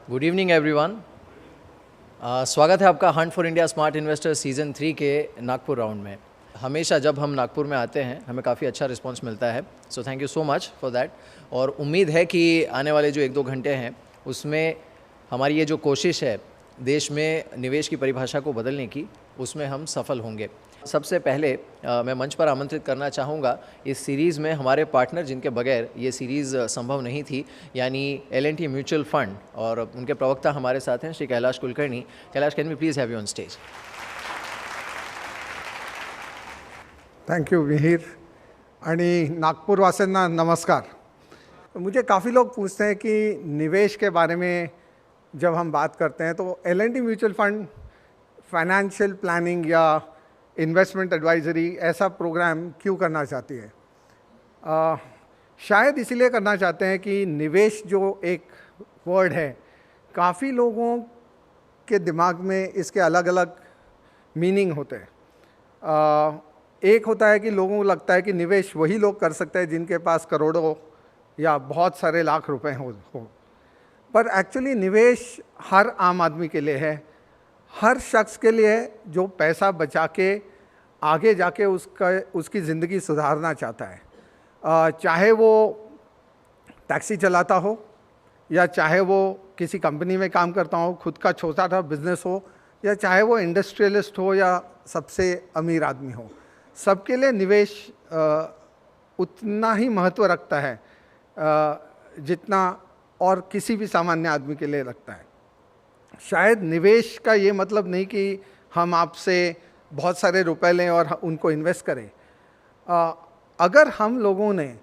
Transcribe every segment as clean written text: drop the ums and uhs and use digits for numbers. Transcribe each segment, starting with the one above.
Good evening everyone. स्वागत है आपका Hunt for India smart investor season 3 के नागपुर राउंड में। हमेशा जब हम नागपुर में आते हैं हमें काफ़ी अच्छा रिस्पांस मिलता है, so thank you so much for that. और उम्मीद है कि आने वाले जो 1-2 घंटे हैं उसमें हमारी ये जो कोशिश है देश में निवेश की परिभाषा को बदलने की, उसमें हम सफल होंगे। सबसे पहले मैं मंच पर आमंत्रित करना चाहूँगा इस सीरीज़ में हमारे पार्टनर जिनके बगैर ये सीरीज़ संभव नहीं थी, यानी L&T म्यूचुअल फंड, और उनके प्रवक्ता हमारे साथ हैं Shri Kailash Kulkarni. Kailash, can we please have you on stage. Thank you Mihir. आणि नागपूरवासियांना नमस्कार। मुझे काफ़ी लोग पूछते हैं कि निवेश के बारे में जब हम बात करते हैं तो L&T mutual fund financial planning या इन्वेस्टमेंट एडवाइजरी ऐसा प्रोग्राम क्यों करना चाहती है। शायद इसीलिए करना चाहते हैं कि निवेश जो एक वर्ड है, काफ़ी लोगों के दिमाग में इसके अलग अलग मीनिंग होते हैं। एक होता है कि लोगों को लगता है कि निवेश वही लोग कर सकते हैं जिनके पास करोड़ों या बहुत सारे लाख रुपए हो। पर एक्चुअली निवेश हर आम आदमी के लिए है, हर शख्स के लिए जो पैसा बचा के आगे जाके उसकी ज़िंदगी सुधारना चाहता है। चाहे वो टैक्सी चलाता हो या चाहे वो किसी कंपनी में काम करता हो, खुद का छोटा सा बिजनेस हो, या चाहे वो इंडस्ट्रियलिस्ट हो या सबसे अमीर आदमी हो, सबके लिए निवेश उतना ही महत्व रखता है जितना और किसी भी सामान्य आदमी के लिए रखता है। शायद निवेश का ये मतलब नहीं कि हम आपसे बहुत सारे रुपए लें और उनको इन्वेस्ट करें। अगर हम लोगों ने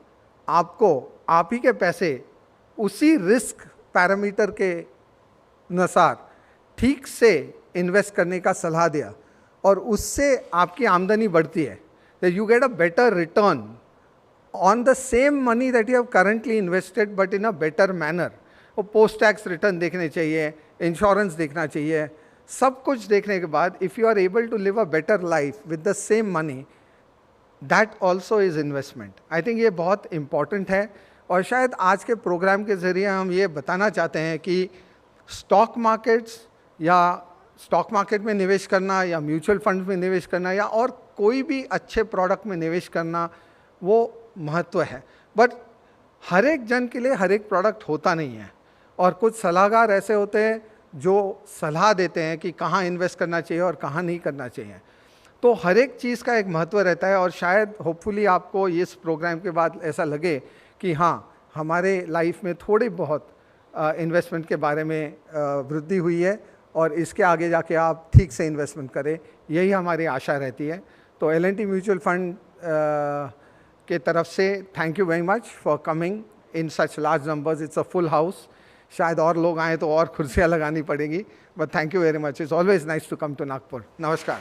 आपको आप ही के पैसे उसी रिस्क पैरामीटर के अनुसार ठीक से इन्वेस्ट करने का सलाह दिया और उससे आपकी आमदनी बढ़ती है, तो you get a better return on the same money that you have currently invested but in a better manner. वो पोस्ट टैक्स रिटर्न देखने चाहिए, इंश्योरेंस देखना चाहिए, सब कुछ देखने के बाद if you are able to live a better life with the same money, that also is investment. I think ये बहुत इम्पॉर्टेंट है। और शायद आज के प्रोग्राम के ज़रिए हम ये बताना चाहते हैं कि स्टॉक मार्केट्स या स्टॉक मार्केट में निवेश करना या म्यूचुअल फंड में निवेश करना या और कोई भी अच्छे प्रोडक्ट में निवेश करना वो महत्व है, बट हर एक जन के लिए हर एक प्रोडक्ट होता नहीं है। और कुछ सलाहकार ऐसे होते हैं जो सलाह देते हैं कि कहाँ इन्वेस्ट करना चाहिए और कहाँ नहीं करना चाहिए। तो हर एक चीज़ का एक महत्व रहता है और शायद होपफुली आपको इस प्रोग्राम के बाद ऐसा लगे कि हाँ, हमारे लाइफ में थोड़ी बहुत इन्वेस्टमेंट के बारे में वृद्धि हुई है और इसके आगे जाके आप ठीक से इन्वेस्टमेंट करें, यही हमारी आशा रहती है। तो L&T म्यूचुअल फंड के तरफ से thank you very much for coming in such large numbers. It's a full house. शायद और लोग आए तो और कुर्सियाँ लगानी पड़ेगी, but thank you very much. It's always nice to come to Nagpur. नमस्कार।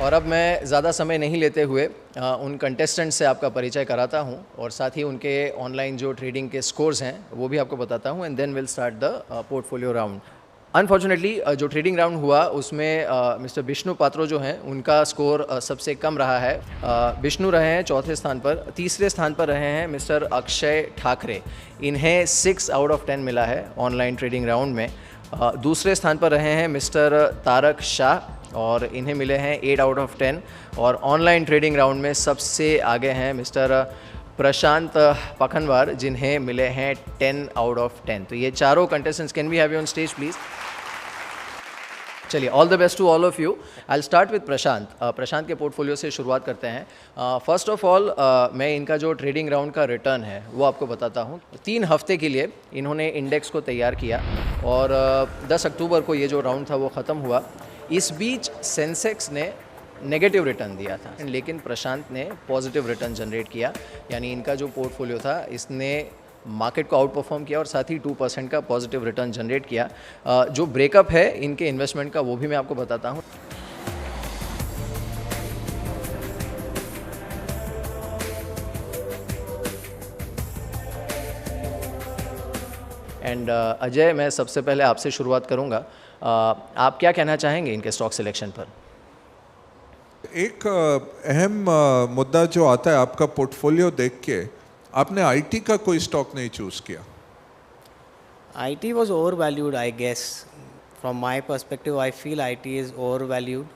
और अब मैं ज़्यादा समय नहीं लेते हुए उन कंटेस्टेंट से आपका परिचय कराता हूं और साथ ही उनके ऑनलाइन जो ट्रेडिंग के स्कोर्स हैं वो भी आपको बताता हूं, and then will start the portfolio round. Unfortunately जो ट्रेडिंग राउंड हुआ उसमें मिस्टर विष्णु पात्रो जो हैं उनका स्कोर सबसे कम रहा है। विष्णु रहे हैं चौथे स्थान पर। तीसरे स्थान पर रहे हैं मिस्टर अक्षय ठाकरे, इन्हें 6 आउट ऑफ 10 मिला है ऑनलाइन ट्रेडिंग राउंड में। दूसरे स्थान पर रहे हैं मिस्टर तारक शाह और इन्हें मिले हैं 8 आउट ऑफ 10। और ऑनलाइन ट्रेडिंग राउंड में सबसे आगे हैं मिस्टर प्रशांत पखनवार, जिन्हें मिले हैं 10 आउट ऑफ 10। तो ये चारों contestants, can we have you on stage please. चलिए, all the best to all of you. I will start with Prashant. Prashant के पोर्टफोलियो से शुरुआत करते हैं। फर्स्ट ऑफ ऑल मैं इनका जो ट्रेडिंग राउंड का रिटर्न है वो आपको बताता हूँ। 3 हफ्ते के लिए इन्होंने इंडेक्स को तैयार किया और 10 अक्टूबर को ये जो राउंड था वो ख़त्म हुआ। इस बीच सेंसेक्स ने नेगेटिव रिटर्न दिया था, लेकिन प्रशांत ने पॉजिटिव रिटर्न जनरेट किया, यानी इनका जो पोर्टफोलियो था इसने मार्केट को आउट परफॉर्म किया और साथ ही 2% का पॉजिटिव रिटर्न जनरेट किया। जो ब्रेकअप है इनके इन्वेस्टमेंट का वो भी मैं आपको बताता हूँ। एंड अजय, मैं सबसे पहले आपसे शुरुआत करूँगा। आप क्या कहना चाहेंगे इनके स्टॉक सिलेक्शन पर? एक अहम मुद्दा जो आता है आपका पोर्टफोलियो देख के, आपने आईटी का कोई स्टॉक नहीं चूज़ किया। IT was overvalued, I guess. From my perspective, I feel IT is overvalued,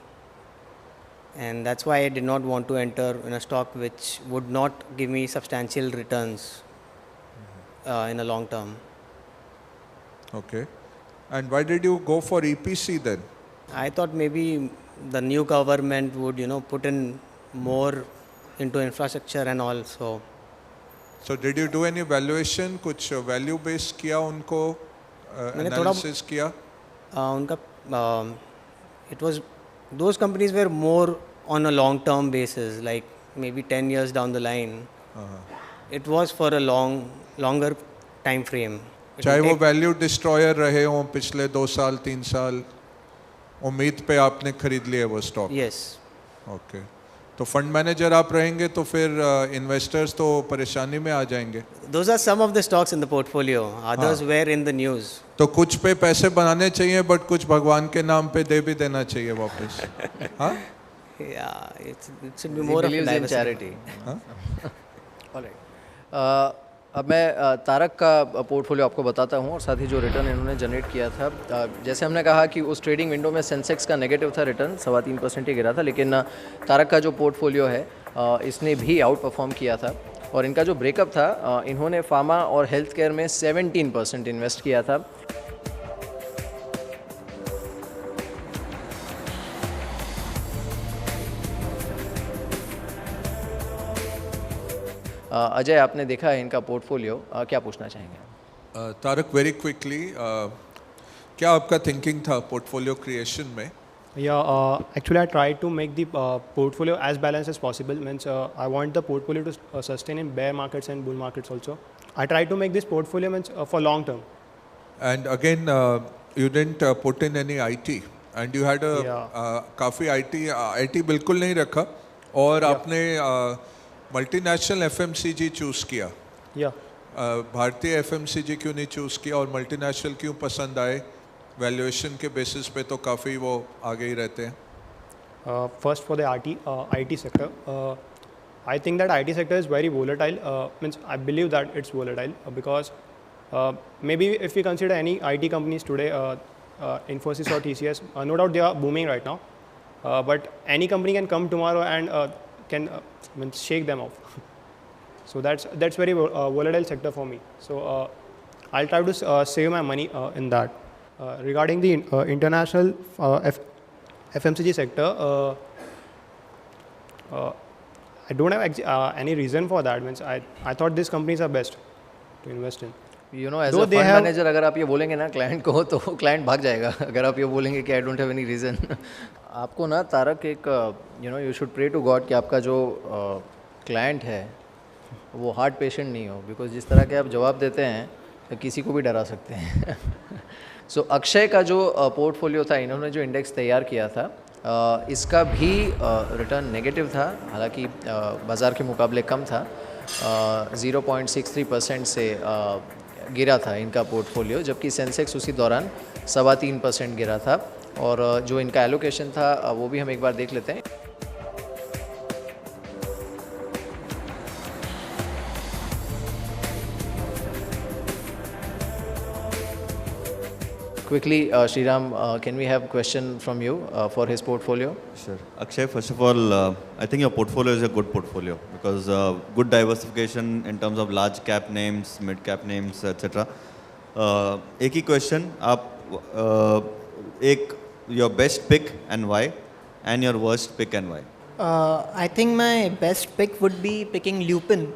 and that's why I did not want to enter in a stock which would not give me substantial returns in a long term. Okay. And why did you go for EPC then? I thought maybe the new government would, put in more into infrastructure and all. So did you do any valuation? कुछ value based किया उनको मैंने थोड़ा analysis किया? उनका it was, those companies were more on a long term basis, like maybe 10 years down the line. It was for a longer time frame. चाहे वो value destroyer रहे हों पिछले 2 साल 3 साल, उम्मीद पे आपने खरीद लिए वो स्टॉक? Yes. ओके. तो फंड मैनेजर आप रहेंगे तो फिर इन्वेस्टर्स तो परेशानी में आ जाएंगे. Those are some of the stocks in the portfolio. Others were in the news. तो कुछ पे पैसे बनाने चाहिए बट कुछ भगवान के नाम पे दे भी देना चाहिए वापस. हाँ? Yeah, it should be more of a in diversity. charity. All right. अब मैं तारक का पोर्टफोलियो आपको बताता हूँ और साथ ही जो रिटर्न इन्होंने जनरेट किया था. जैसे हमने कहा कि उस ट्रेडिंग विंडो में सेंसेक्स का नेगेटिव था रिटर्न, 3.25% ही गिरा था, लेकिन तारक का जो पोर्टफोलियो है इसने भी आउट परफॉर्म किया था. और इनका जो ब्रेकअप था, इन्होंने फार्मा और हेल्थ केयर में 17% इन्वेस्ट किया था. अजय, आपने देखा है इनका पोर्टफोलियो, क्या पूछना चाहेंगे? तारक, वेरी क्विकली, क्या आपका थिंकिंग था पोर्टफोलियो क्रिएशन में? Yeah, actually I tried to make the portfolio as balanced as possible. Means I want the portfolio to sustain in bear markets and bull markets also. I tried to make this portfolio means for long term. And again, you didn't put in any IT, and you had a काफ़ी IT बिल्कुल नहीं रखा, और आपने multinational FMCG choose किया. Yeah. भारतीय FMCG क्यों नहीं चूज़ किया और मल्टीनेशनल क्यों पसंद आए? वैल्यूएशन के बेसिस पे तो काफ़ी वो आगे ही रहते हैं. First for the IT sector, I think that IT sector is very volatile. Means I believe that it's volatile because maybe if we consider any IT companies today, Infosys or TCS, no doubt they are booming right now. But any company can come tomorrow and can means shake them off. So that's very volatile sector for me. So I'll try to save my money in that. Regarding the international FMCG sector, I don't have any reason for that. Means I thought these companies are best to invest in. You know, as a fund manager, अगर आप ये बोलेंगे ना client को, तो client भाग जाएगा. अगर आप ये बोलेंगे कि I don't have any reason. आपको ना तारक एक you should pray to god कि आपका जो क्लाइंट है वो हार्ट पेशेंट नहीं हो, बिकॉज जिस तरह के आप जवाब देते हैं तो किसी को भी डरा सकते हैं. सो अक्षय का जो पोर्टफोलियो था, इन्होंने जो इंडेक्स तैयार किया था, इसका भी रिटर्न नेगेटिव था, हालांकि बाज़ार के मुकाबले कम था. 0.63% से गिरा था इनका पोर्टफोलियो, जबकि सेंसेक्स उसी दौरान 3.25% गिरा था. और जो इनका एलोकेशन था वो भी हम एक बार देख लेते हैं. Quickly, Sriram, can we have a question from you for his portfolio? Sure. Akshay, first of all, I think your portfolio is a good portfolio because good diversification in terms of large cap names, mid cap names, etc. एक ही question, आप your best pick and why, and your worst pick and why. I think my best pick would be picking Lupin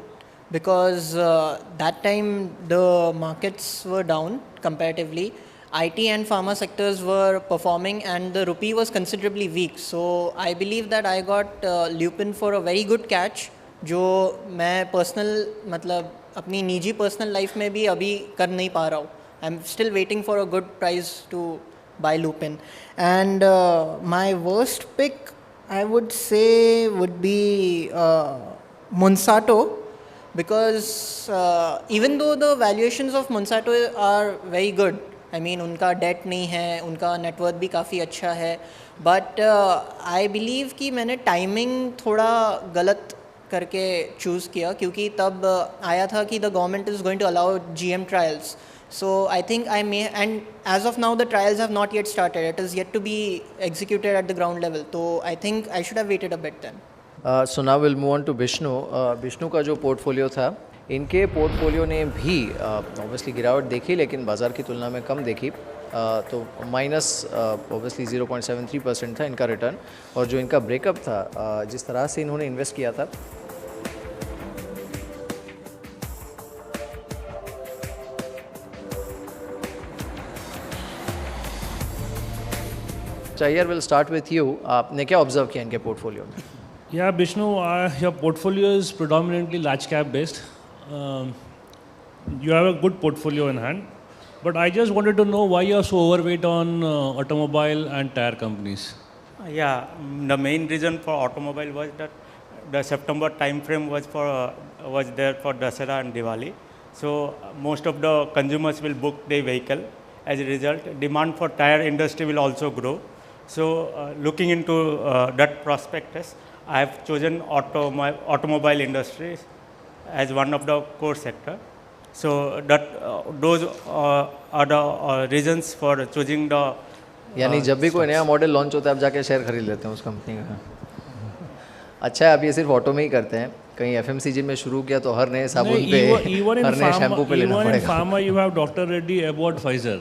because that time the markets were down comparatively. IT and pharma sectors were performing and the rupee was considerably weak. So I believe that I got Lupin for a very good catch, जो मैं personal मतलब अपनी निजी personal life में भी अभी कर नहीं पा रहा हूँ. I'm still waiting for a good price to buy Lupin. And my worst pick, I would say, would be Monsanto, because even though the valuations of Monsanto are very good, I mean उनका date नहीं है, उनका net worth भी काफ़ी अच्छा है, but I believe कि मैंने टाइमिंग थोड़ा गलत करके चूज़ किया, क्योंकि तब आया था कि the government is going to allow GM trials. So I think I may, and as of now the trials have not yet started. It is yet to be executed at the ground level. So I think I should have waited a bit then. So now will move on to Vishnu. Vishnu का जो portfolio था, इनके portfolio ने भी obviously गिरावट देखी, लेकिन बाज़ार की तुलना में कम देखी. तो माइनस ऑब्वियसली 0.73% था इनका रिटर्न. और जो इनका ब्रेकअप था, जिस तरह से इन्होंने इन्वेस्ट किया था, Chayyar, will start with you. आपने क्या ऑब्जर्व किया इनके पोर्टफोलियो में? Yeah, Vishnu, your portfolio is predominantly large cap based. You have a good portfolio in hand, but I just wanted to know why you are so overweight on automobile and tire companies. Yeah, the main reason for automobile was that the September time frame was there for Dussehra and Diwali. So most of the consumers will book their vehicle. As a result, demand for tire industry will also grow. So looking into that prospectus, I have chosen automobile industries as one of the core sector. So that those are the reasons for choosing the. यानी जब भी कोई नया model launch होता है आप जाके share खरीद लेते हैं उस कंपनी का. अच्छा है, आप ये सिर्फ ऑटो में ही करते हैं. कहीं FMCG में शुरू किया तो हर नए साबुन पे, हर नए शैम्पू पे लेना पड़ेगा. Even in pharma you have Dr. Reddy, Abbott, Pfizer.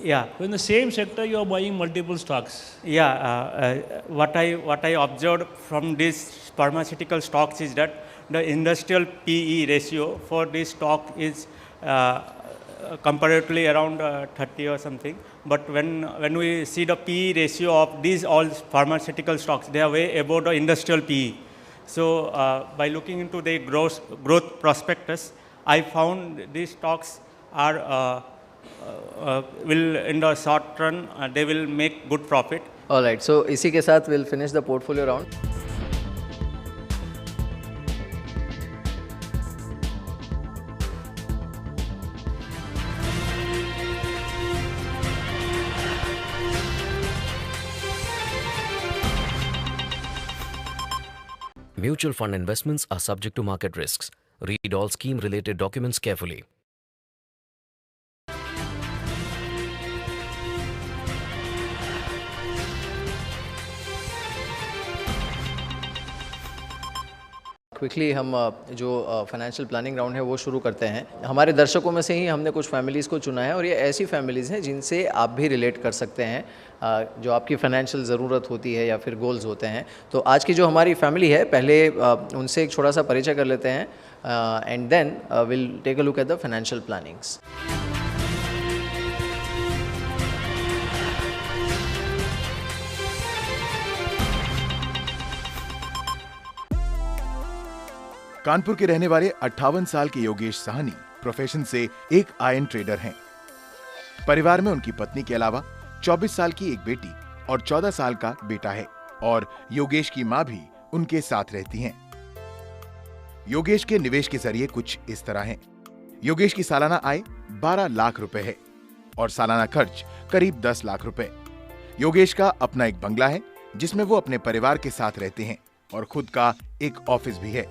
Yeah. So in the same sector, you are buying multiple stocks. Yeah. What I observed from these pharmaceutical stocks is that the industrial PE ratio for this stock is comparatively around 30 or something. But when we see the PE ratio of these all pharmaceutical stocks, they are way above the industrial PE. So by looking into the growth prospectus, I found these stocks are will in the short run they will make good profit. All right, so इसी के साथ we'll finish the portfolio round. Mutual fund investments are subject to market risks. Read all scheme-related documents carefully. Quickly हम जो financial planning round है वो शुरू करते हैं. हमारे दर्शकों में से ही हमने कुछ फैमिलीज़ को चुना है और ये ऐसी फैमिलीज़ हैं जिनसे आप भी रिलेट कर सकते हैं, जो आपकी फाइनेंशियल ज़रूरत होती है या फिर गोल्स होते हैं. तो आज की जो हमारी फैमिली है, पहले उनसे एक छोटा सा परिचय कर लेते हैं and then will take a look at the financial plannings. Kanpur के रहने वाले 58 साल के योगेश साहनी प्रोफेशन से एक आयरन ट्रेडर हैं. परिवार में उनकी पत्नी के अलावा 24 साल की एक बेटी और 14 साल का बेटा है और योगेश की मां भी उनके साथ रहती हैं. योगेश के निवेश के जरिए कुछ इस तरह हैं. योगेश की सालाना आय 12 लाख रुपए है और सालाना खर्च करीब 10 लाख रुपए. योगेश का अपना एक बंगला है जिसमें वो अपने परिवार के साथ रहते हैं और खुद का एक ऑफिस भी है.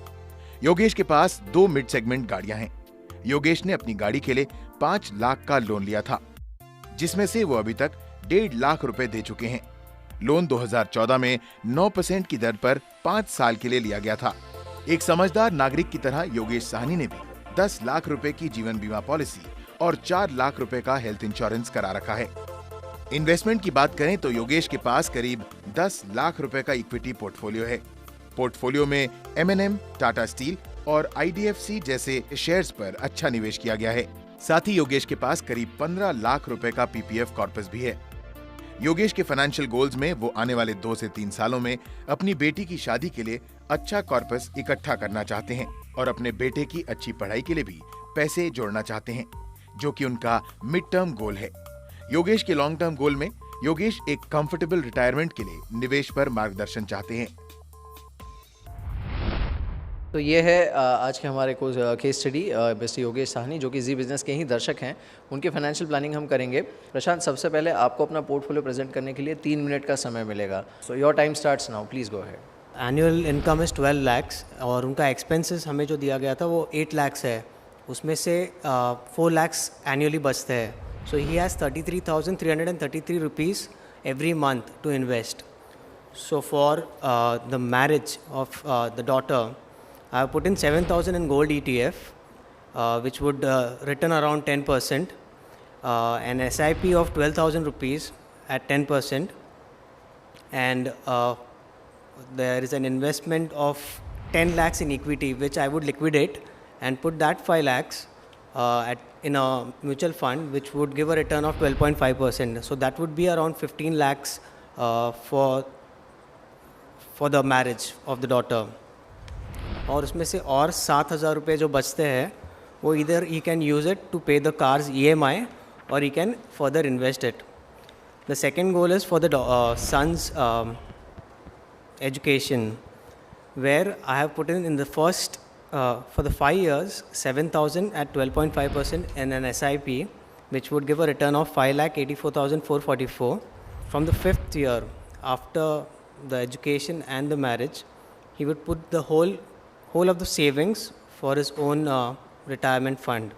योगेश के पास 2 मिड सेगमेंट गाड़ियां हैं. योगेश ने अपनी गाड़ी के लिए 5 लाख का लोन लिया था, जिसमें से वो अभी तक 1.5 लाख रुपए दे चुके हैं. लोन 2014 में 9% की दर पर 5 साल के लिए लिया गया था. एक समझदार नागरिक की तरह योगेश साहनी ने भी 10 लाख रुपए की जीवन बीमा पॉलिसी और 4 लाख रुपए का हेल्थ इंश्योरेंस करा रखा है. इन्वेस्टमेंट की बात करें तो योगेश के पास करीब 10 लाख रुपए का इक्विटी पोर्टफोलियो है. पोर्टफोलियो में M&M, टाटा स्टील और IDFC जैसे शेयर्स पर अच्छा निवेश किया गया है. साथ ही योगेश के पास करीब 15 लाख रुपए का PPF कॉर्पस भी है. योगेश के फाइनेंशियल गोल्स में वो आने वाले 2 से 3 सालों में अपनी बेटी की शादी के लिए अच्छा कॉर्पस इकट्ठा करना चाहते हैं और अपने बेटे की अच्छी पढ़ाई के लिए भी पैसे जोड़ना चाहते हैं, जो कि उनका मिड टर्म गोल है. योगेश के लॉन्ग टर्म गोल में योगेश एक कंफर्टेबल रिटायरमेंट के लिए निवेश पर मार्गदर्शन चाहते हैं. तो ये है आज के हमारे को case study mister Yogesh Sahni, जो कि जी बिजनेस के ही दर्शक हैं. उनकी फाइनेंशियल प्लानिंग हम करेंगे. प्रशांत, सबसे पहले आपको अपना पोर्टफोलियो प्रेजेंट करने के लिए 3 मिनट का समय मिलेगा. So your time starts now, please go ahead. Annual income is 12 lakhs और उनका एक्सपेंसेस हमें जो दिया गया था वो 8 lakhs है. उसमें से 4 lakhs एनुअली बचते हैं. So he has 33,333 rupees every month to invest. So for the marriage of the daughter, I have put in 7,000 in gold ETF, which would return around 10%, an SIP of 12,000 rupees at 10%, and there is an investment of 10 lakhs in equity, which I would liquidate and put that 5 lakhs in a mutual fund, which would give a return of 12.5%. So that would be around 15 lakhs for the marriage of the daughter. और उसमें से और 7,000 रुपये जो बचते हैं वो either he can use it to pay the car's EMI or he can further invest it. The second goal is for the son's education, where I have put in the first for the 5 years 7,000 at 12.5% in an SIP, which would give a return of 5,84,444. From the 5th year, after the education and the marriage, he would put the whole of the savings for his own retirement fund,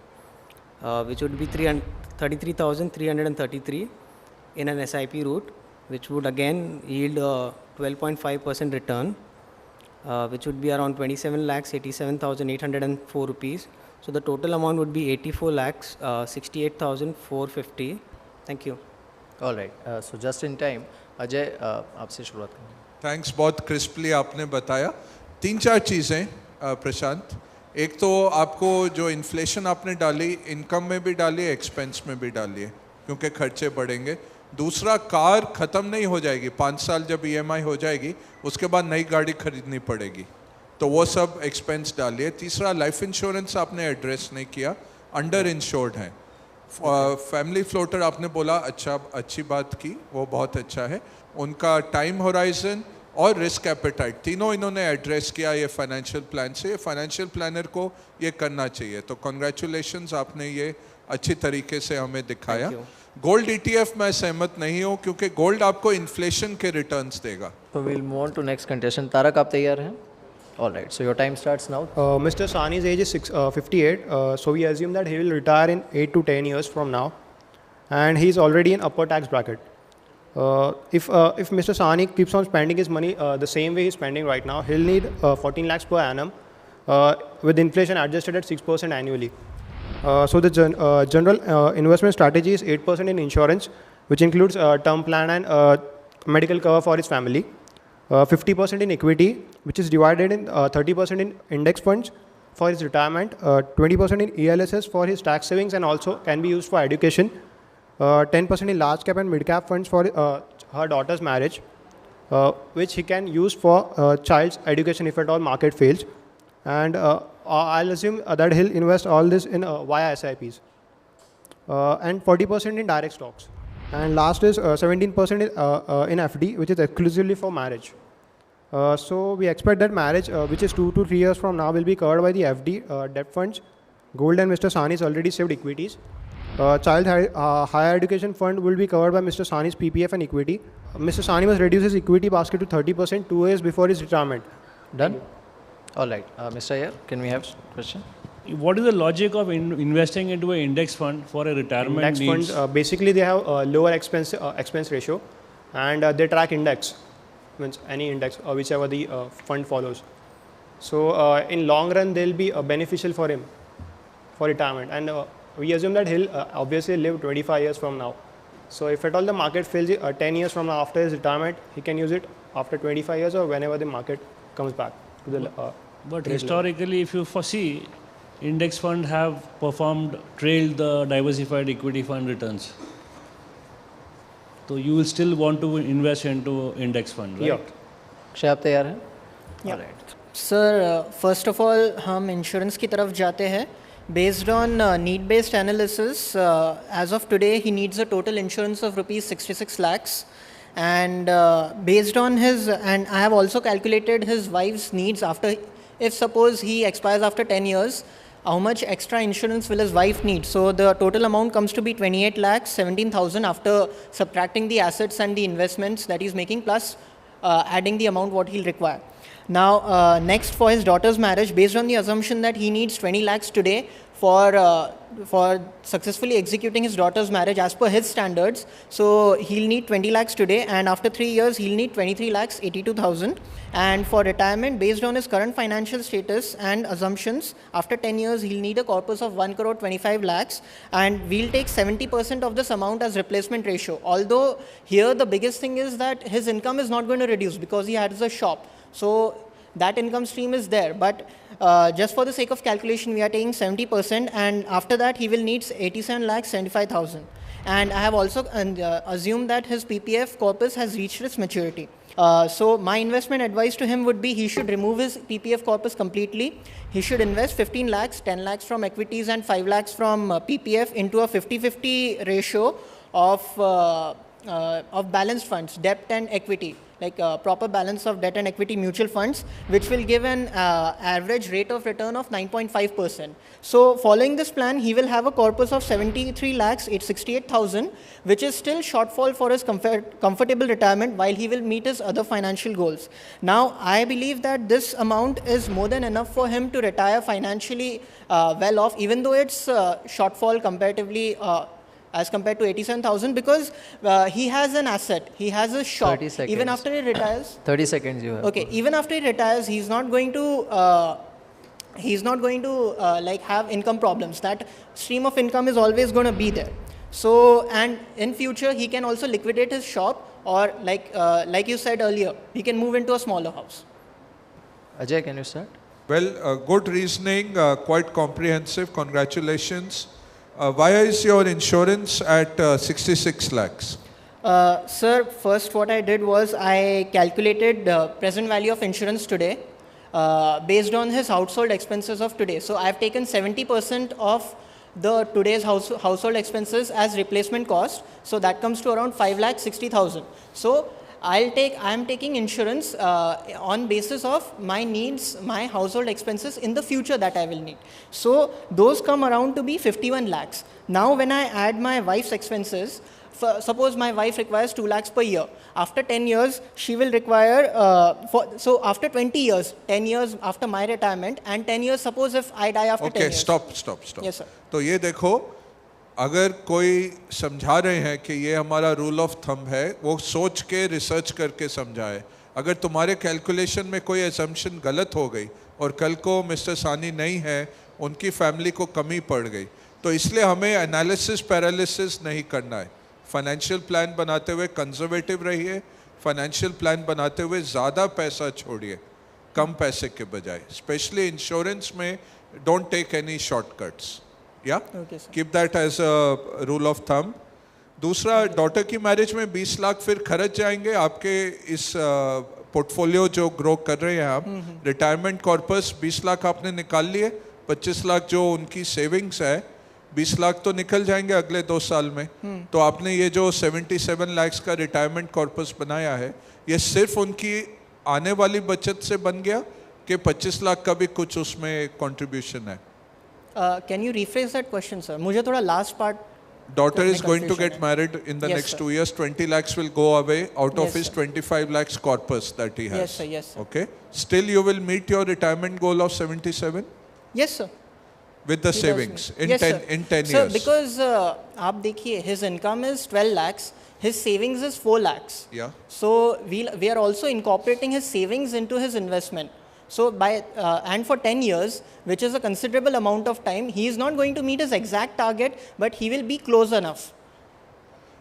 which would be 33,333 in an SIP route, which would again yield a 12.5% return, which would be around 27 lakhs 87,804 rupees. So the total amount would be 84 lakhs 68,450. Thank you. All right. So just in time, Ajay आपसे शुरुआत करेंगे. Thanks, बहुत crisply आपने बताया. 3-4 चीज़ें प्रशांत. एक तो आपको जो इन्फ्लेशन आपने डाली, इनकम में भी डाली, एक्सपेंस में भी डाली है, क्योंकि खर्चे बढ़ेंगे. दूसरा, कार ख़त्म नहीं हो जाएगी. 5 साल जब EMI हो जाएगी, उसके बाद नई गाड़ी खरीदनी पड़ेगी, तो वो सब एक्सपेंस डालिए. तीसरा, लाइफ इंश्योरेंस आपने एड्रेस नहीं किया, अंडर इंश्योर्ड हैं. फैमिली फ्लोटर आपने बोला, अच्छी बात की, वो बहुत अच्छा है. उनका टाइम होराइजन और रिस्क एपेटाइट तीनों इन्होंने एड्रेस किया ये फाइनेंशियल प्लान से. फाइनेंशियल प्लानर को ये करना चाहिए, तो कॉन्ग्रेचुलेशंस, आपने ये अच्छी तरीके से हमें दिखाया. गोल्ड ETF मैं सहमत नहीं हूँ, क्योंकि गोल्ड आपको इन्फ्लेशन के रिटर्न्स देगा. So we'll move on to next contestant. Tarak, आप तैयार हैं? All right. So your time starts now. Mr. Sahni's age is 58, so we assume that he will retire in 8 to 10 years from now, and he is already in upper tax bracket. If Mr. Sahni keeps on spending his money the same way he's spending right now, he'll need 14 lakhs per annum, with inflation adjusted at 6% annually. So the general investment strategy is 8% in insurance, which includes term plan and medical cover for his family. 50% in equity, which is divided in 30% in index funds for his retirement, 20% in ELSS for his tax savings and also can be used for education, 10% in large cap and mid cap funds for her daughter's marriage, which he can use for child's education if at all market fails, and I'll assume that he'll invest all this in via SIPs, and 40% in direct stocks. And last is 17% in FD, which is exclusively for marriage. So we expect that marriage, which is 2 to 3 years from now, will be covered by the FD, debt funds, gold, and Mr. Sahni's already saved equities. Child higher education fund will be covered by Mr. Sahni's PPF and equity. Mr. Sahni must reduce his equity basket to 30% 2 years before his retirement. Done? All right. Mr. Ayer, can we have question? What is the logic of investing into an index fund for a retirement index needs? Funds, basically they have a lower expense ratio, and they track index, means any index whichever the fund follows. So in long run they'll be beneficial for him for retirement, and we assume that he'll obviously live 25 years from now. So if at all the market fails 10 years from now after his retirement, he can use it after 25 years or whenever the market comes back to the but historically, if you foresee, index fund have trailed the diversified equity fund returns. So you will still want to invest into index fund, right? Yeah. Akshay, आप तैयार हैं? Yeah. All right. Sir, first of all, हम insurance की तरफ जाते हैं. Based on need-based analysis, as of today, he needs a total insurance of rupees 66 lakhs. And based on his, and I have also calculated his wife's needs after, if suppose he expires after 10 years, how much extra insurance will his wife need? So the total amount comes to be 28 lakhs 17,000 after subtracting the assets and the investments that he's making, plus adding the amount what he'll require. Now, next for his daughter's marriage, based on the assumption that he needs 20 lakhs today for successfully executing his daughter's marriage as per his standards. So he'll need 20 lakhs today, and after 3 years he'll need 23 lakhs 82,000. And for retirement, based on his current financial status and assumptions, after 10 years he'll need a corpus of 1 crore 25 lakhs, and we'll take 70% of this amount as replacement ratio. Although here the biggest thing is that his income is not going to reduce because he has a shop. So that income stream is there, but just for the sake of calculation, we are taking 70%, and after that he will need 87 lakhs 75,000. And I have also assumed that his PPF corpus has reached its maturity. So my investment advice to him would be he should remove his PPF corpus completely. He should invest 15 lakhs, 10 lakhs from equities and 5 lakhs from PPF into a 50-50 ratio of balanced funds, debt and equity, like proper balance of debt and equity mutual funds, which will give an average rate of return of 9.5%. So following this plan, he will have a corpus of 73 lakhs 68,000, which is still shortfall for his comfortable retirement while he will meet his other financial goals. Now, I believe that this amount is more than enough for him to retire financially well off, even though it's shortfall comparatively as compared to 87,000, because he has an asset, he has a shop. 30 seconds. Even after he retires. 30 seconds you have. Okay, even after he retires, he's not going to like have income problems. That stream of income is always going to be there. So, and in future he can also liquidate his shop, or like you said earlier, he can move into a smaller house. Ajay, can you start? Well, good reasoning, quite comprehensive. Congratulations. Why is your insurance at 66 lakhs? Sir, first what I did was I calculated the present value of insurance today based on his household expenses of today. So I've taken 70% of the today's household expenses as replacement cost. So that comes to around 5,60,000. So I'm taking insurance on basis of my needs, my household expenses in the future that I will need. So those come around to be 51 lakhs. Now when I add my wife's expenses, suppose my wife requires 2 lakhs per year. After 10 years, she will require, so after 20 years, 10 years after my retirement, and 10 years, suppose if I die after 10 years. Okay, stop. Yes, sir. तो ये देखो, अगर कोई समझा रहे हैं कि ये हमारा रूल ऑफ थंब है, वो सोच के रिसर्च करके समझाए. अगर तुम्हारे कैलकुलेशन में कोई असम्पशन गलत हो गई और कल को मिस्टर सानी नहीं है, उनकी फैमिली को कमी पड़ गई, तो इसलिए हमें एनालिसिस पैरालिसिस नहीं करना है. फाइनेंशियल प्लान बनाते हुए कंजर्वेटिव रहिए, फाइनेंशियल प्लान बनाते हुए ज़्यादा पैसा छोड़िए कम पैसे के बजाय. स्पेशली इंश्योरेंस में don't take any shortcuts. Yeah? Okay, sir. Keep that as a rule of thumb. दूसरा, डॉटर की मैरिज में 20 लाख फिर खर्च जाएंगे आपके इस पोर्टफोलियो जो ग्रो कर रहे हैं आप. रिटायरमेंट कॉर्पस 20 लाख आपने निकाल लिए, 25 लाख जो उनकी सेविंग्स है, 20 लाख तो निकल जाएंगे अगले 2 साल में. तो आपने ये जो 77 लाख का रिटायरमेंट कॉर्पस बनाया है, ये सिर्फ उनकी आने वाली बचत से बन गया कि 25 लाख का भी कुछ उसमें कंट्रीब्यूशन है? Can you rephrase that question, sir? मुझे थोड़ा last part. Daughter is going to get married in the Yes, next sir. 2 years. 20 lakhs will go away out of Yes, his sir. 25 lakhs corpus that he has. Yes, sir. Yes, sir. Okay. Still, you will meet your retirement goal of 77 Yes, sir. with the He does savings meet. in Yes, 10 sir. in 10 Sir, years. because आप देखिए, his income is 12 lakhs, his savings is 4 lakhs. Yeah. So we are also incorporating his savings into his investment. So by and for 10 years, which is a considerable amount of time, he is not going to meet his exact target, but he will be close enough.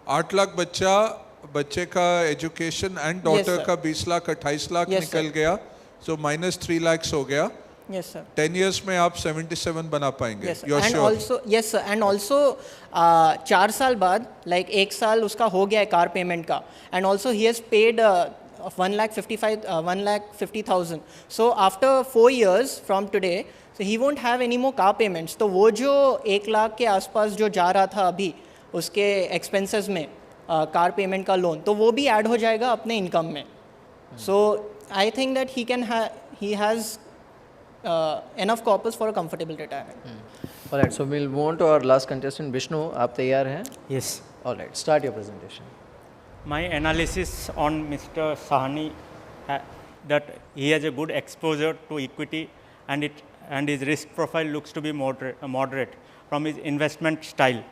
8 lakh बच्चे का education and daughter sir. का 20 lakh 28 lakh Yes, निकल sir. गया, so minus 3 lakhs हो गया. Yes, sir. 10 years में आप 77 बना पाएंगे. Yes, sir. You're And sure? also, yes, sir. And also, 4 साल बाद, like 1 साल उसका हो गया है कार पेमेंट का, and also he has paid 1,50,000. So after 4 years from today, so he won't have any more car payments. तो वो जो 1 लाख के आसपास जो जा रहा था अभी उसके expenses में कार पेमेंट का लोन, तो वो भी ऐड हो जाएगा अपने इनकम में. So I think that he has enough corpus for a comfortable retirement. All right, so we'll move on to our last contestant, Vishnu. आप तैयार हैं? Yes. All right, start your presentation. My analysis on Mr. Sahani that he has a good exposure to equity, and and his risk profile looks to be moderate from his investment style.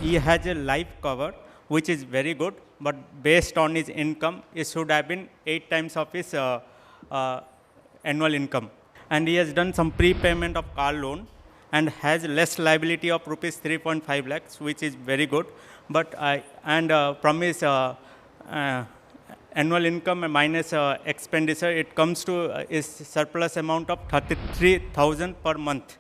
He has a life cover which is very good, but based on his income, it should have been 8 times of his annual income. And he has done some prepayment of car loan and has less liability of rupees 3.5 lakhs, which is very good. But from his annual income minus expenditure, it comes to his surplus amount of 33,000 per month.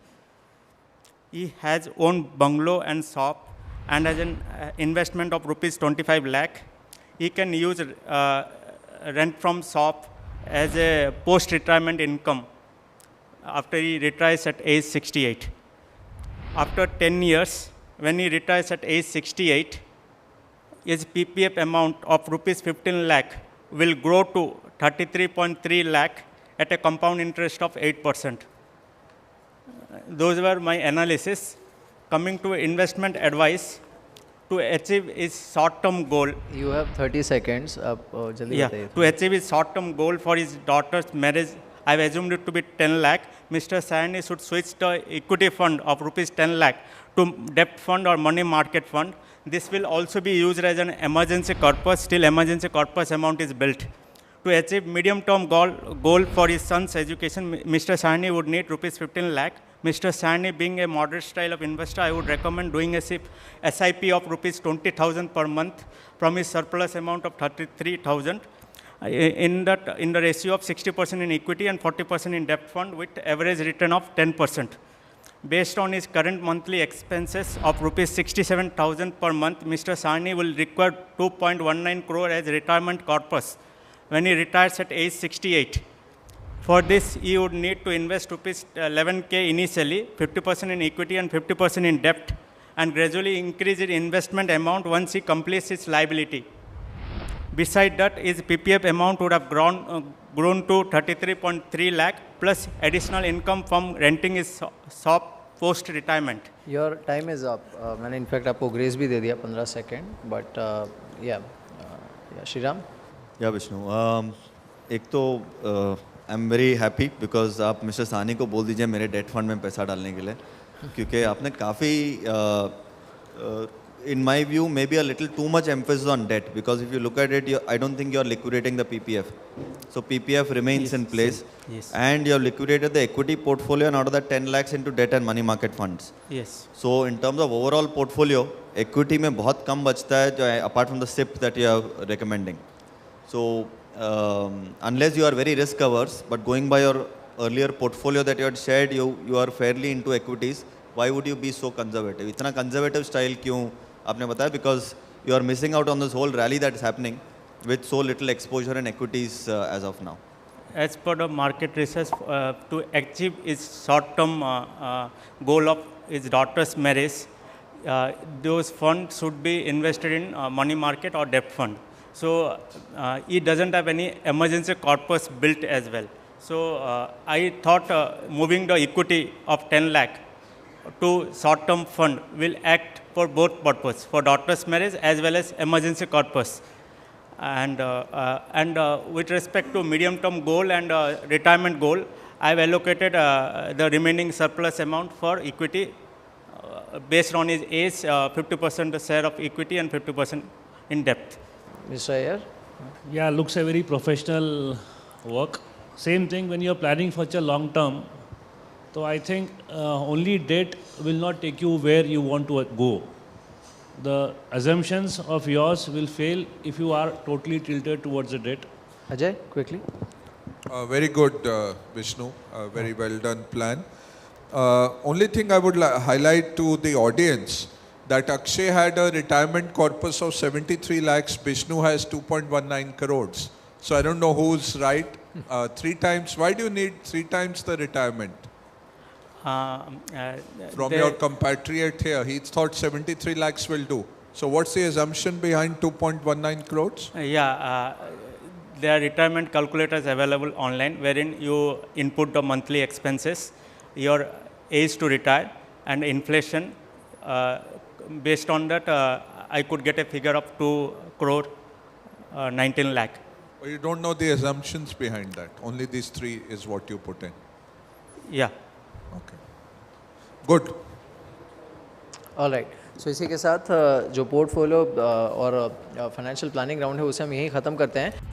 He has owned bungalow and shop and has an investment of rupees 25 lakh. He can use rent from shop as a post-retirement income after he retires at age 68. After 10 years, when he retires at age 68, his PPF amount of rupees 15 lakh will grow to 33.3 lakh at a compound interest of 8%. Those were my analysis. Coming to investment advice, to achieve his short-term goal. You have 30 seconds. Yeah, to achieve his short-term goal for his daughter's marriage, I have assumed it to be 10 lakh. Mr. Saini should switch the equity fund of rupees 10 lakh to debt fund or money market fund. This will also be used as an emergency corpus till emergency corpus amount is built. To achieve medium-term goal for his son's education, Mr. Saini would need rupees 15 lakh. Mr. Saini, being a moderate style of investor, I would recommend doing a SIP of rupees 20,000 per month from his surplus amount of 33,000 in the ratio of 60% in equity and 40% in debt fund with average return of 10%. Based on his current monthly expenses of rupees 67,000 per month, Mr. Saini will require 2.19 crore as retirement corpus when he retires at age 68. For this, he would need to invest rupees 11k initially, 50% in equity and 50% in debt, and gradually increase his investment amount once he completes his liability. Beside that, his PPF amount would have grown to 33.3 lakh plus additional income from renting his shop post retirement. Your time is up. मैंने in fact आपको grace भी दे दिया 15 second, but yeah, Shriram. Yeah, Vishnu. एक तो I'm very happy because आप mister सानी को बोल दीजिए मेरे डेट फंड में पैसा डालने के लिए, क्योंकि आपने काफ़ी in my view maybe a little too much emphasis on debt, because if you look at it, I don't think you're liquidating the PPF. So PPF remains in place, and you've liquidated the equity portfolio and out of that 10 lakhs into debt and money market funds. Yes. So in terms of overall portfolio, equity में बहुत कम बचता है जो apart from the SIP that you are recommending. So unless you are very risk averse, but going by your earlier portfolio that you had shared, you are fairly into equities. Why would you be so conservative? इतना conservative style क्यों आपने बताया? Because you are missing out on this whole rally that is happening with so little exposure in equities as of now. As per the market research, to achieve his short-term goal of his daughter's marriage, those funds should be invested in money market or debt fund. So he doesn't have any emergency corpus built as well. So I thought moving the equity of 10 lakh to short-term fund will act for both purposes, for daughter's marriage as well as emergency corpus. And with respect to medium-term goal and retirement goal, I have allocated the remaining surplus amount for equity based on his age, 50% share of equity and 50% in debt. Mr. Iyer? Yeah, looks a very professional work. Same thing when you're planning for such a long term. So I think only debt will not take you where you want to go. The assumptions of yours will fail if you are totally tilted towards the debt. Ajay, quickly. Very good, Vishnu. Very well done plan. Only thing I would highlight to the audience that Akshay had a retirement corpus of 73 lakhs. Vishnu has 2.19 crores. So I don't know who's right. 3 times. Why do you need 3 times the retirement? From your compatriot here, he thought 73 lakhs will do. So what's the assumption behind 2.19 crores? There are retirement calculators available online wherein you input the monthly expenses, your age to retire and inflation. Based on that, I could get a figure of 2 crore 19 lakh. You don't know the assumptions behind that. Only these 3 is what you put in. Yeah. Okay, good. Alright, so इसी के साथ जो portfolio और financial planning round है उसे हम यहीं ख़त्म करते हैं.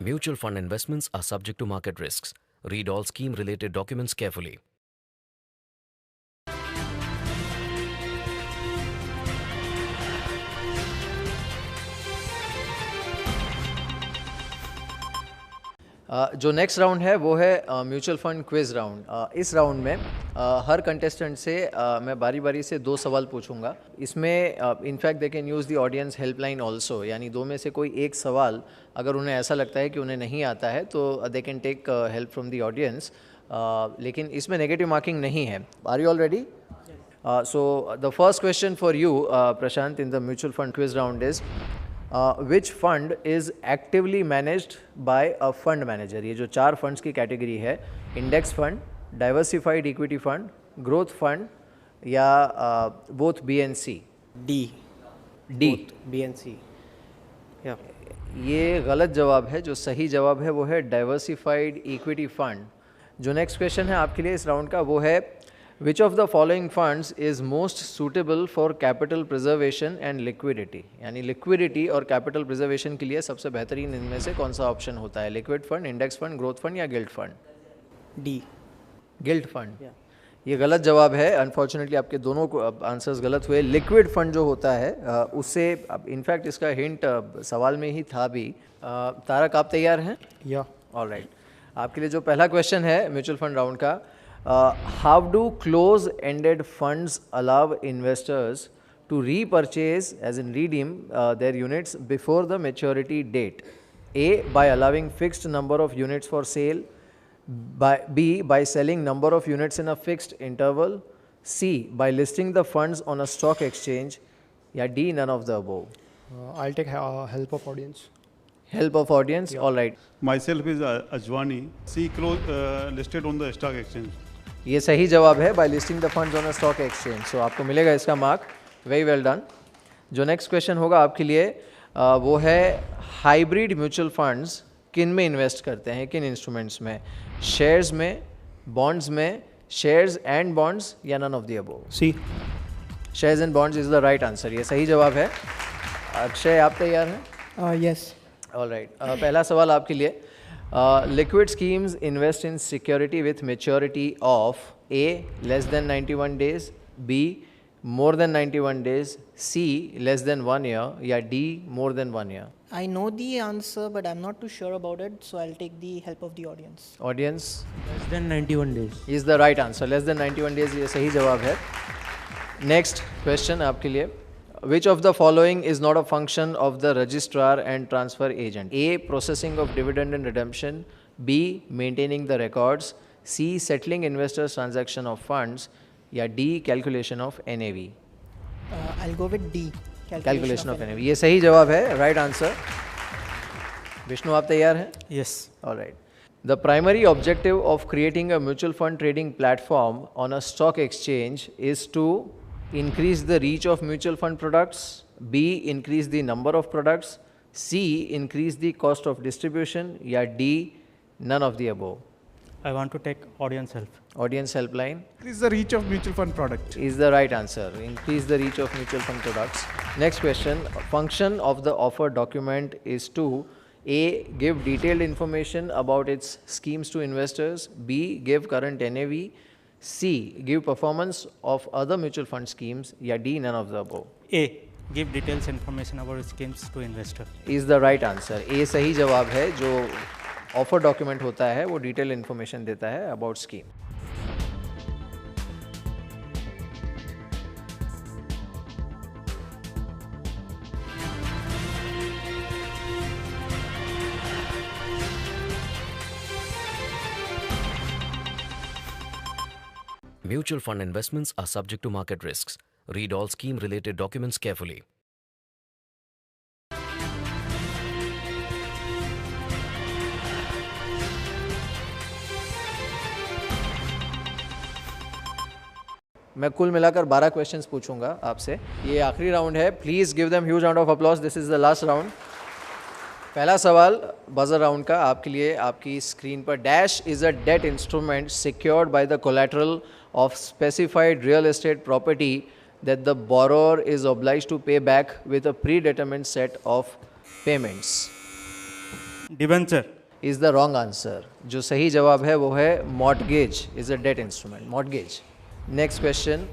Mutual fund investments are subject to market risks. Read all scheme related documents carefully. जो नेक्स्ट राउंड है वो है म्यूचुअल फंड क्विज राउंड. इस राउंड में हर कंटेस्टेंट से मैं बारी बारी से 2 सवाल पूछूंगा. इसमें in fact they can use the audience helpline also, यानी 2 में से कोई एक सवाल अगर उन्हें ऐसा लगता है कि उन्हें नहीं आता है तो they can take help from the audience. लेकिन इसमें नेगेटिव मार्किंग नहीं है. Are you all ready? So the first question for you, Prashant, in the mutual fund quiz round is, which fund is actively managed by a fund manager? ये जो 4 funds की category है, index fund, diversified equity fund, growth fund या both BNC? D. BNC. Yeah. ये गलत जवाब है. जो सही जवाब है वो है डाइवर्सिफाइड इक्विटी फंड. जो नेक्स्ट क्वेश्चन है आपके लिए इस राउंड का वो है, Which of the following funds is most suitable for capital preservation and liquidity? यानी liquidity और capital preservation के लिए सबसे बेहतरीन इनमें से कौन सा ऑप्शन होता है? Liquid fund, index fund, growth fund या gilt fund? D. Gilt fund. ये गलत जवाब है. अनफॉर्चुनेटली आपके दोनों आंसर्स गलत हुए. लिक्विड फंड जो होता है उससे इनफैक्ट इसका हिंट सवाल में ही था भी. तारक, आप तैयार हैं? या. ऑलराइट, आपके लिए जो पहला क्वेश्चन है म्यूचुअल फंड राउंड का, how do close-ended funds allow investors to repurchase, as in redeem, their units before the maturity date? A, by allowing fixed number of units for sale. B, by selling number of units in a fixed interval. C, by listing the funds on a stock exchange. या D, none of the above? I'll take help of audience. Help of audience. All right. Myself is Ajwani. C, listed on the stock exchange. ये सही जवाब है, by listing the funds on a stock exchange. So आपको मिलेगा इसका mark. Very well done. जो next question होगा आपके लिए वो है, हाइब्रिड म्यूचुअल फंड्स किन में इन्वेस्ट करते हैं, किन इंस्ट्रूमेंट्स में? शेयर्स में, बॉन्ड्स में, शेयर्स एंड बॉन्ड्स या none of the above? C. Shares and bonds is the right answer. ये सही जवाब है. अक्षय, आप तैयार हैं? Yes. ऑलराइट, पहला सवाल आपके लिए, liquid schemes invest in security with maturity of A, less than 91 days, B, more than 91 days, C, less than 1 year या D, more than 1 year? I know the answer, but I'm not too sure about it, so I'll take the help of the audience. Audience? Less than 91 days. Is the right answer. Less than 91 days ये सही जवाब है. Next question आपके लिए, which of the following is not a function of the registrar and transfer agent? A, processing of dividend and redemption. B, maintaining the records. C, settling investors transaction of funds या D, calculation of NAV? I'll go with D. Calculation of NAV. ये सही जवाब है. Right answer. Vishnu, आप तैयार हैं? Yes. All right. The primary objective of creating a mutual fund trading platform on a stock exchange is to increase the reach of mutual fund products. B, increase the number of products. C, increase the cost of distribution या D, none of the above? I want to take audience help. Audience helpline. Increase the reach of mutual fund product. Is the right answer. Increase the reach of mutual fund products. Next question. Function of the offer document is to A, give detailed information about its schemes to investors. B, give current NAV. C, give performance of other mutual fund schemes या D, none of the above? A, give details information about schemes to investor. Is the right answer. A सही जवाब है. जो offer document होता है वो detail information देता है about scheme. Mutual fund investments are subject to market risks. Read all scheme related documents carefully. मैं कुल मिलाकर 12 क्वेश्चंस पूछूंगा आपसे। ये आखिरी राउंड है, please give them huge round of applause. This is the last round. पहला सवाल बजर राउंड का आपके लिए, आपकी स्क्रीन पर। Dash is a debt instrument secured by the collateral of specified real estate property that the borrower is obliged to pay back with a predetermined set of payments. Debenture is the wrong answer. जो सही जवाब है वो है mortgage is a debt instrument, mortgage. Next question.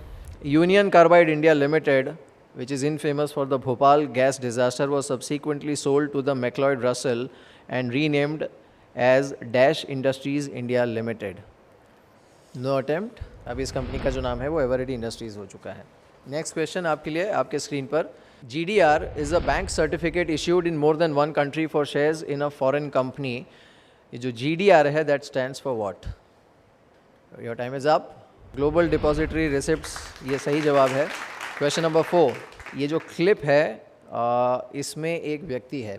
Union Carbide India Limited, which is infamous for the Bhopal gas disaster, was subsequently sold to the McLeod Russell and renamed as Dash Industries India Limited. No attempt. अब इस company का जो नाम है वो Eveready industries हो चुका है। नेक्स्ट क्वेश्चन आपके लिए, आपके स्क्रीन पर। GDR is a bank certificate issued in more than one country for shares in a foreign company. ये जो GDR है that stands for what? Your time is up. Global Depository Receipts, ये सही जवाब है। क्वेश्चन नंबर 4, ये जो clip है इसमें एक व्यक्ति है,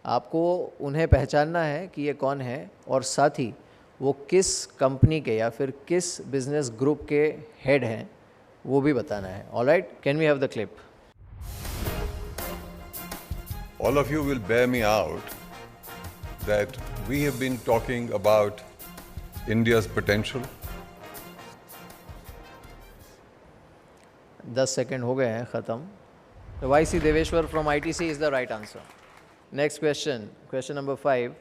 आपको उन्हें पहचानना है कि ये कौन है और साथ ही वो किस कंपनी के या फिर किस बिजनेस ग्रुप के हेड हैं वो भी बताना है। Alright, can we have the clip? All of you will bear me out that we have been talking about India's potential. 10 second हो गए हैं ख़त्म। YC Deveshwar from ITC is the right answer. Next question, question number 5.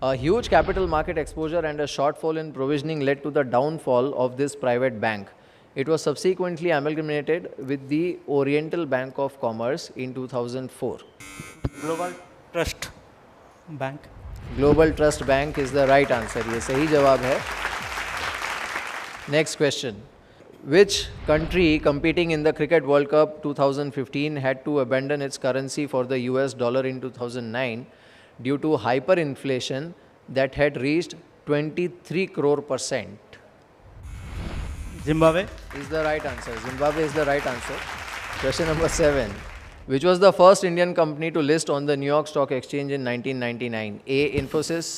A huge capital market exposure and a shortfall in provisioning led to the downfall of this private bank. It was subsequently amalgamated with the Oriental Bank of Commerce in 2004. Global Trust Bank. Global Trust Bank is the right answer. ये सही जवाब है। Next question. Which country competing in the Cricket World Cup 2015 had to abandon its currency for the US dollar in 2009 due to hyperinflation that had reached 23 crore%? Zimbabwe is the right answer. Zimbabwe is the right answer. Question number 7. Which was the first Indian company to list on the New York Stock Exchange in 1999? A. Infosys.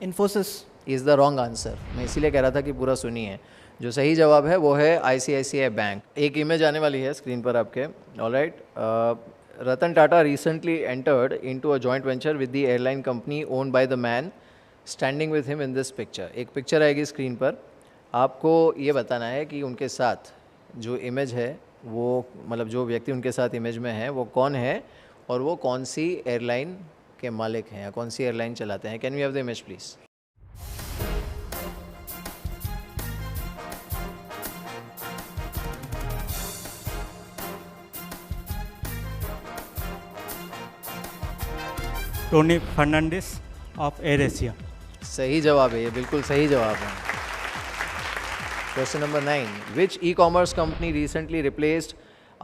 Infosys is the wrong answer. मैं इसीलिए कह रहा था कि पूरा सुनिए। जो सही जवाब है वो है ICICI बैंक। एक इमेज आने वाली है स्क्रीन पर आपके। Alright, Ratan Tata recently entered into a joint venture with the airline company owned by the man standing with him in this picture. एक पिक्चर आएगी स्क्रीन पर, आपको ये बताना है कि उनके साथ जो इमेज है वो, मतलब जो व्यक्ति उनके साथ इमेज में है वो कौन है और वो कौन सी एयरलाइन के मालिक हैं या कौन सी एयरलाइन चलाते हैं। Can we have the image please? Tony Fernandes of AirAsia. सही जवाब है, ये बिल्कुल सही जवाब है। Question number 9. Which e-commerce company recently replaced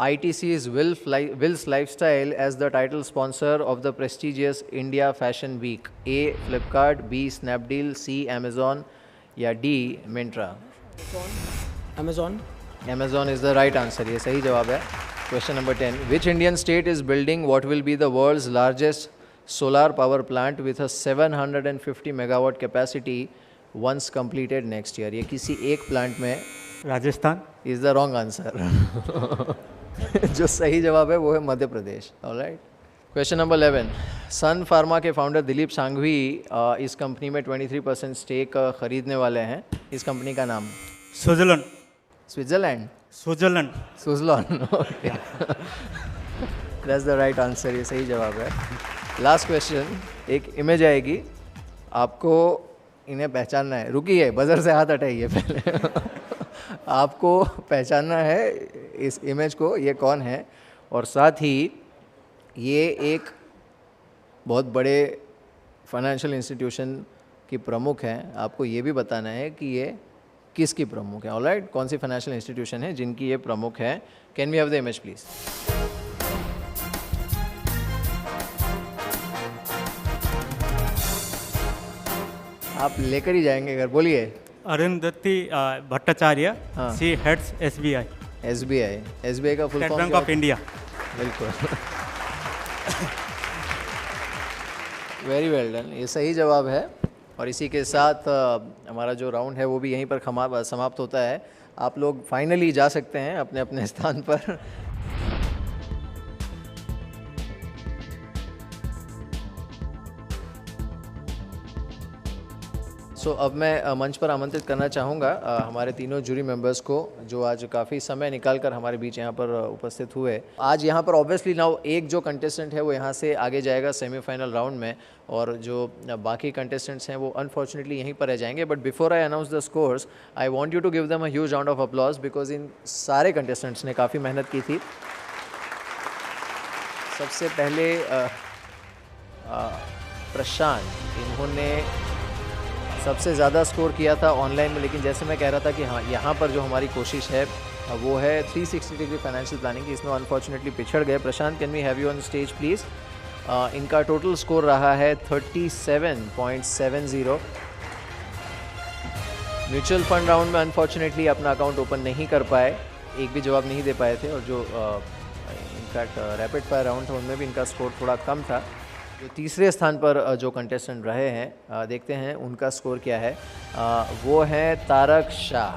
ITC's Will's Lifestyle as the title sponsor of the prestigious India Fashion Week? A. Flipkart, B. Snapdeal, C. Amazon या D. Myntra? Amazon. Amazon is the right answer. ये सही जवाब है। Question number 10. Which Indian state is building what will be the world's largest solar power plant with a 750 megawatt capacity once completed next year? ये किसी एक plant में, Rajasthan is the wrong answer. जो सही जवाब है वो है Madhya Pradesh. Alright, question number 11. Sun Pharma के फाउंडर दिलीप सांघवी इस कंपनी में 23% स्टेक खरीदने वाले हैं। इस कंपनी का नाम? Switzerland. Switzerland? Switzerland. Switzerland, okay, that's the right answer. ये सही जवाब है। लास्ट क्वेश्चन, एक इमेज आएगी, आपको इन्हें पहचानना है। रुकिए, बजर से हाथ हटाइए पहले। आपको पहचानना है इस इमेज को, ये कौन है, और साथ ही ये एक बहुत बड़े फाइनेंशियल इंस्टीट्यूशन की प्रमुख हैं। आपको ये भी बताना है कि ये किसकी प्रमुख है। ऑलराइट, कौन सी फाइनेंशियल इंस्टीट्यूशन है जिनकी ये प्रमुख है। Can we have the image please? आप लेकर ही जाएंगे घर, बोलिए। Arundhati Bhattacharya, she heads SBI। SBI का full form? State Bank of India. बिल्कुल, वेरी वेल डन, ये सही जवाब है। और इसी के साथ हमारा जो राउंड है वो भी यहीं पर समाप्त होता है। आप लोग फाइनली जा सकते हैं अपने अपने स्थान पर। सो अब मैं मंच पर आमंत्रित करना चाहूँगा हमारे तीनों जूरी मेंबर्स को, जो आज काफ़ी समय निकाल कर हमारे बीच यहाँ पर उपस्थित हुए। आज यहाँ पर ऑब्वियसली नाउ एक जो कंटेस्टेंट है वो यहाँ से आगे जाएगा सेमीफाइनल राउंड में, और जो बाकी कंटेस्टेंट्स हैं वो अनफॉर्चुनेटली यहीं पर रह जाएंगे। But before I announce the scores, I want you to give them a huge round of applause, because इन सारे कंटेस्टेंट्स ने काफ़ी मेहनत की थी। सबसे पहले प्रशांत, इन्होंने सबसे ज़्यादा स्कोर किया था ऑनलाइन में, लेकिन जैसे मैं कह रहा था कि हाँ, यहाँ पर जो हमारी कोशिश है वो है 360 डिग्री फाइनेंशियल प्लानिंग की, इसमें अनफॉर्चुनेटली पिछड़ गए। Prashant, can we have you on stage please? इनका टोटल स्कोर रहा है 37.70। म्यूचुअल फंड राउंड में अनफॉर्चुनेटली अपना अकाउंट ओपन नहीं कर पाए, एक भी जवाब नहीं दे पाए थे, और जो इनफैक्ट रैपिड फायर राउंड था उनमें भी इनका स्कोर थोड़ा कम था। जो तीसरे स्थान पर जो कंटेस्टेंट रहे हैं, देखते हैं उनका स्कोर क्या है। वो है Tarak Shah.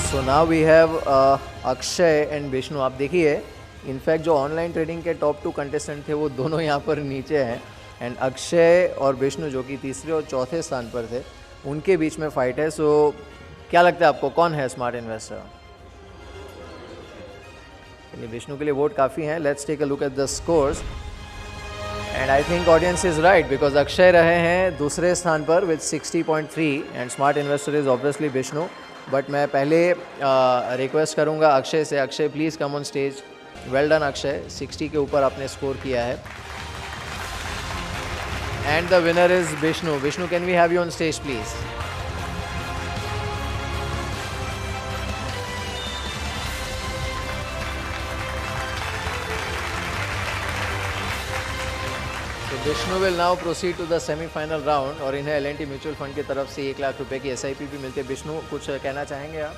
So now we have Akshay and Vishnu. आप देखिए, इनफैक्ट जो ऑनलाइन ट्रेडिंग के टॉप 2 कंटेस्टेंट थे वो दोनों यहाँ पर नीचे हैं, एंड अक्षय और विष्णु जो कि तीसरे और चौथे स्थान पर थे, उनके बीच में फाइट है। सो क्या लगता है आपको, कौन है स्मार्ट इन्वेस्टर? विष्णु के लिए वोट काफ़ी हैं। Let's take a look at the scores, and I think audience is right, because Akshay रहे हैं दूसरे स्थान पर with 60.3 and smart investor is obviously Vishnu. But मैं पहले रिक्वेस्ट करूंगा अक्षय से, Akshay please come on stage. Well done Akshay, 60 के ऊपर आपने स्कोर किया है, and the winner is Vishnu. Vishnu, can we have you on stage please? Vishnu will now proceed to the semifinal round, और इन्हें एल&टी म्यूचुअल फंड की तरफ से 1 लाख रुपए की SIP भी मिलती है। विष्णु, कुछ कहना चाहेंगे आप?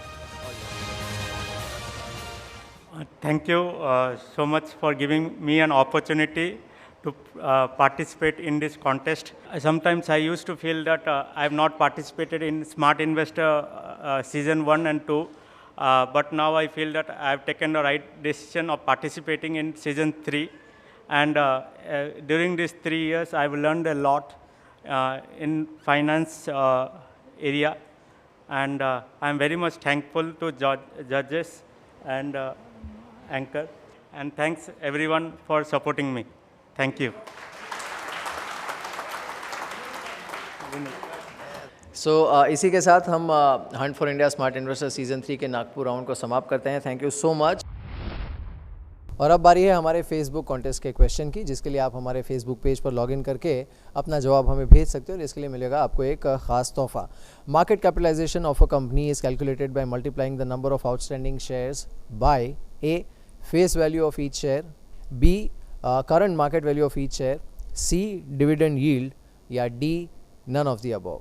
Thank you so much for giving me an opportunity to participate in this contest. Sometimes I used to feel that I have not participated in Smart Investor season 1 and 2, but now I feel that I have taken the right decision of participating in season 3. And during these 3 years, I've learned a lot in finance area, and I'm very much thankful to judges and anchor, and thanks everyone for supporting me. Thank you. So इसी के साथ हम Hunt for India smart investor season 3 के Nagpur round को समाप्त करते हैं। Thank you so much. और अब बारी है हमारे फेसबुक कॉन्टेस्ट के क्वेश्चन की, जिसके लिए आप हमारे फेसबुक पेज पर लॉगिन करके अपना जवाब हमें भेज सकते हो, और इसके लिए मिलेगा आपको एक खास तोहफा। Market capitalisation of a company is calculated by multiplying the number of outstanding shares by A face value of each share, B current market value of each share, C dividend yield, या D none of the above.